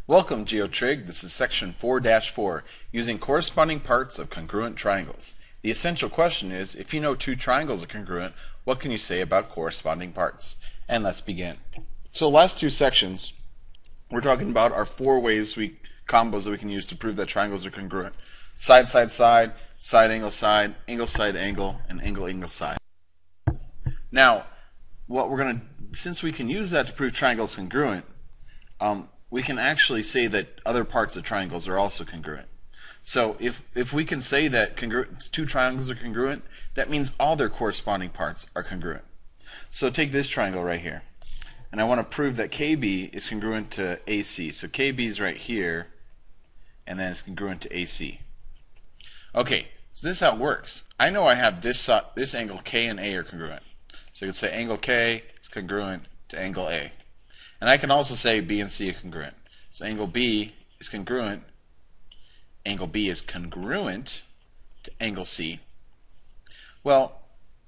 Welcome, GeoTrig. This is section 4-4, using corresponding parts of congruent triangles. The essential question is, if you know two triangles are congruent, what can you say about corresponding parts? And let's begin. So last two sections, we're talking about our four ways combos that we can use to prove that triangles are congruent. Side, side, side, side, angle, angle, and angle, angle, side. Now, since we can use that to prove triangles congruent, we can actually say that other parts of triangles are also congruent. So if we can say that two triangles are congruent, that means all their corresponding parts are congruent. So take this triangle right here, and I want to prove that KB is congruent to AC. So KB is right here, and then it's congruent to AC. Okay, so this is how it works. I know I have this angle K and A are congruent. So you can say angle K is congruent to angle A. And I can also say B and C are congruent. So angle B is congruent to angle C. Well,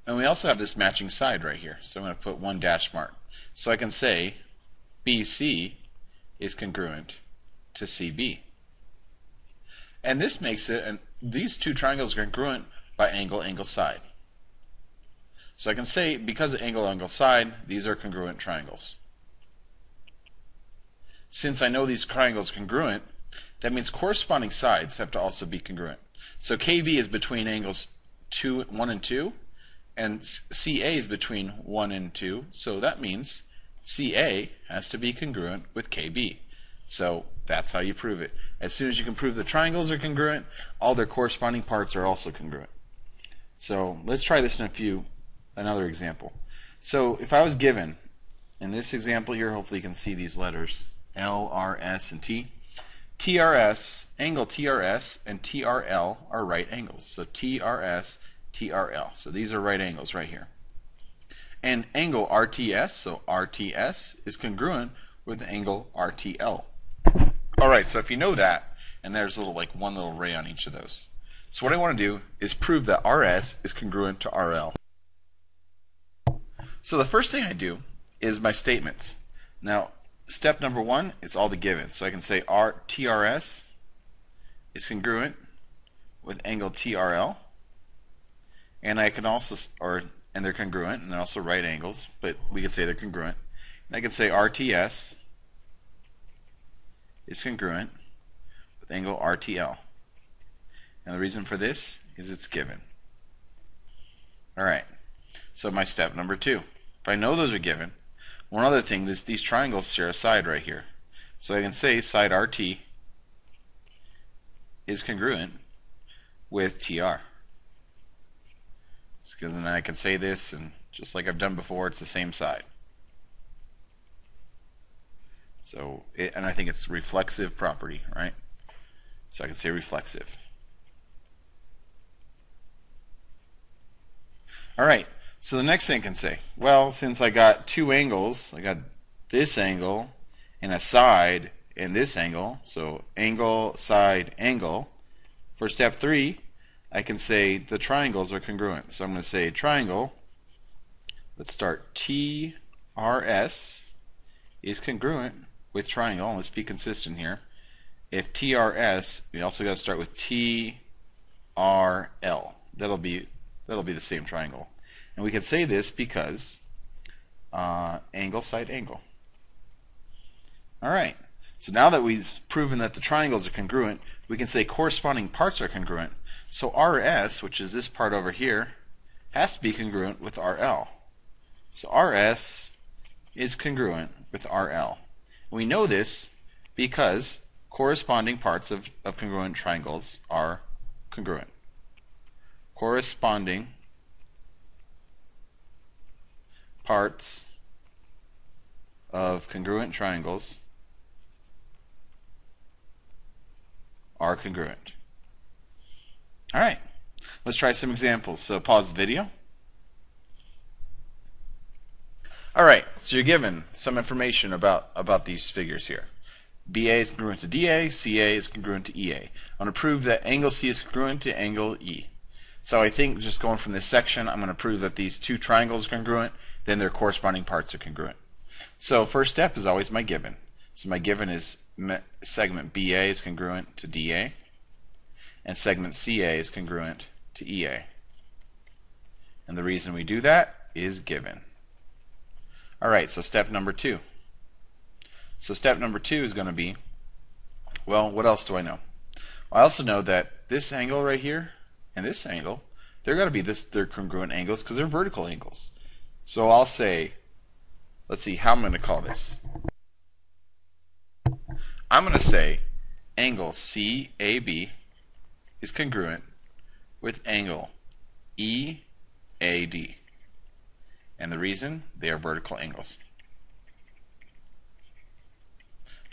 and we also have this matching side right here. So I'm going to put one dash mark. So I can say BC is congruent to CB. And this makes it, and these two triangles are congruent by angle, angle, side. So I can say, because of angle, angle, side, these are congruent triangles. Since I know these triangles are congruent, that means corresponding sides have to also be congruent. So KB is between angles 1 and 2, and CA is between 1 and 2, so that means CA has to be congruent with KB. So that's how you prove it. As soon as you can prove the triangles are congruent, all their corresponding parts are also congruent. So let's try this in another example. So if I was given, in this example here, hopefully you can see these letters, L, R, S, and T. Angle TRS and TRL are right angles. So TRS, TRL. So these are right angles right here. And angle RTS, so RTS, is congruent with angle RTL. Alright, so if you know that, and there's one little ray on each of those. So what I want to do is prove that RS is congruent to RL. So the first thing I do is my statements. Now, step number one, it's all the given. So I can say TRS is congruent with angle TRL, and I can also, and they're congruent, and they're also right angles, but we can say they're congruent. And I can say RTS is congruent with angle RTL. And the reason for this is it's given. Alright, so my step number two. If I know those are given, one other thing, these triangles share a side right here. So I can say side RT is congruent with TR. Because then I can say this, and just like I've done before, it's the same side. So, and I think it's reflexive property, right? So I can say reflexive. Alright. So the next thing I can say, well, since I got two angles, I got this angle and a side and this angle, so angle, side, angle. For step 3, I can say the triangles are congruent. So I'm going to say triangle, let's start TRS is congruent with triangle. Let's be consistent here. If TRS, we also got to start with TRL. That'll be the same triangle. And we can say this because angle, side, angle. Alright, so now that we've proven that the triangles are congruent, we can say corresponding parts are congruent. So RS, which is this part over here, has to be congruent with RL. So RS is congruent with RL. And we know this because corresponding parts of congruent triangles are congruent. Corresponding parts of congruent triangles are congruent. Alright, let's try some examples. So pause the video. Alright, so you're given some information about these figures here. BA is congruent to DA, CA is congruent to EA. I want to prove that angle C is congruent to angle E. So I think just going from this section, I'm going to prove that these two triangles are congruent, then their corresponding parts are congruent. So first step is always my given. So my given is segment BA is congruent to DA, and segment CA is congruent to EA. And the reason we do that is given. Alright, so step number 2. So step number 2 is going to be, well, what else do I know? I also know that this angle right here and this angle, they're going to be they're congruent angles because they're vertical angles. So I'll say, let's see how I'm going to call this. I'm going to say angle CAB is congruent with angle EAD. And the reason, they are vertical angles.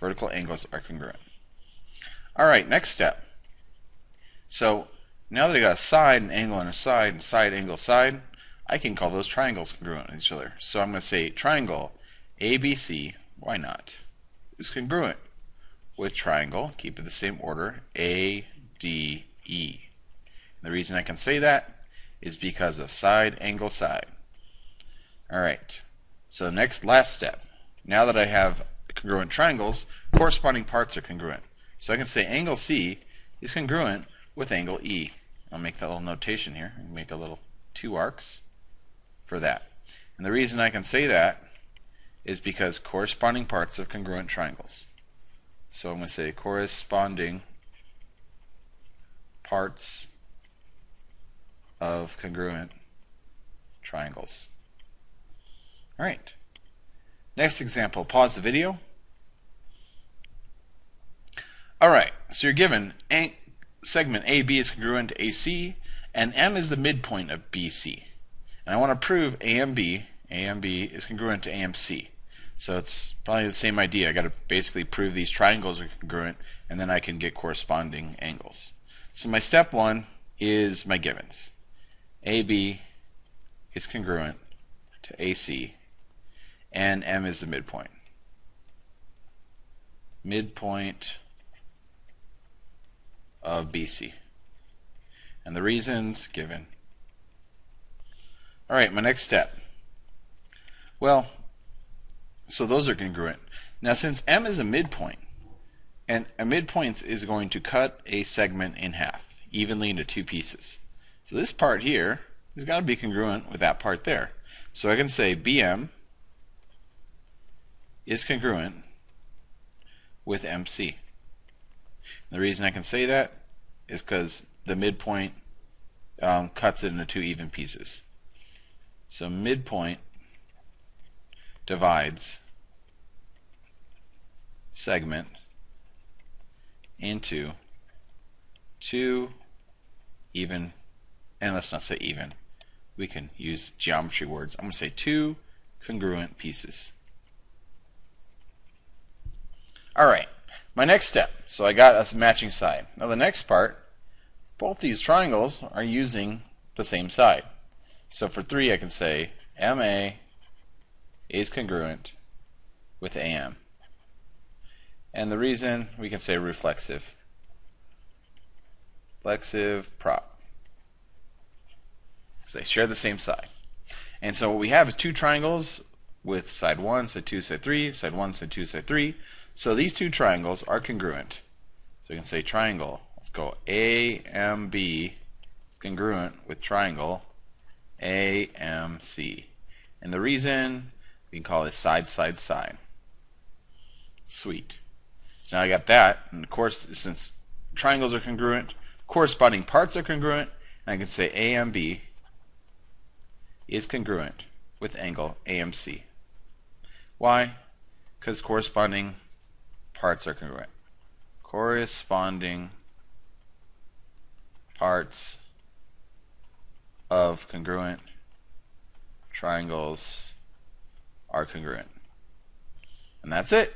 Vertical angles are congruent. Alright, next step. So now that I got a side, an angle, and a side, angle, side, I can call those triangles congruent with each other. So I'm going to say triangle ABC, why not, is congruent with triangle, keep it the same order, ADE. The reason I can say that is because of side, angle, side. Alright, so the last step. Now that I have congruent triangles, corresponding parts are congruent. So I can say angle C is congruent with angle E. I'll make that little notation here. Make a little 2 arcs for that. And the reason I can say that is because corresponding parts of congruent triangles. So I'm going to say corresponding parts of congruent triangles. Alright. Next example, pause the video. Alright, so you're given segment AB is congruent to AC, and M is the midpoint of BC. And I want to prove AMB is congruent to AMC. So it's probably the same idea. I got to basically prove these triangles are congruent, and then I can get corresponding angles. So my step 1 is my givens. AB is congruent to AC, and M is the midpoint. Midpoint of BC. And the reasons given. Alright, my next step. Well, so those are congruent. Now since M is a midpoint, and a midpoint is going to cut a segment in half, evenly into 2 pieces. So this part here has got to be congruent with that part there. So I can say BM is congruent with MC. And the reason I can say that is because the midpoint cuts it into 2 even pieces. So midpoint divides segment into 2 even, and let's not say even, we can use geometry words. I'm going to say 2 congruent pieces. Alright, my next step. So I got a matching side. Now the next part, both these triangles are using the same side. So for 3 I can say MA is congruent with AM. And the reason, we can say reflexive. Reflexive prop. Because they share the same side. And so what we have is 2 triangles with side 1, side 2, side 3, side 1, side 2, side 3. So these 2 triangles are congruent. So we can say triangle, let's go AMB is congruent with triangle AMC. And the reason, we can call it side, side, side. Sweet. So now I got that, and of course, since triangles are congruent, corresponding parts are congruent, and I can say AMB is congruent with angle AMC. Why? Because corresponding parts are congruent. Corresponding parts of congruent triangles are congruent. And that's it.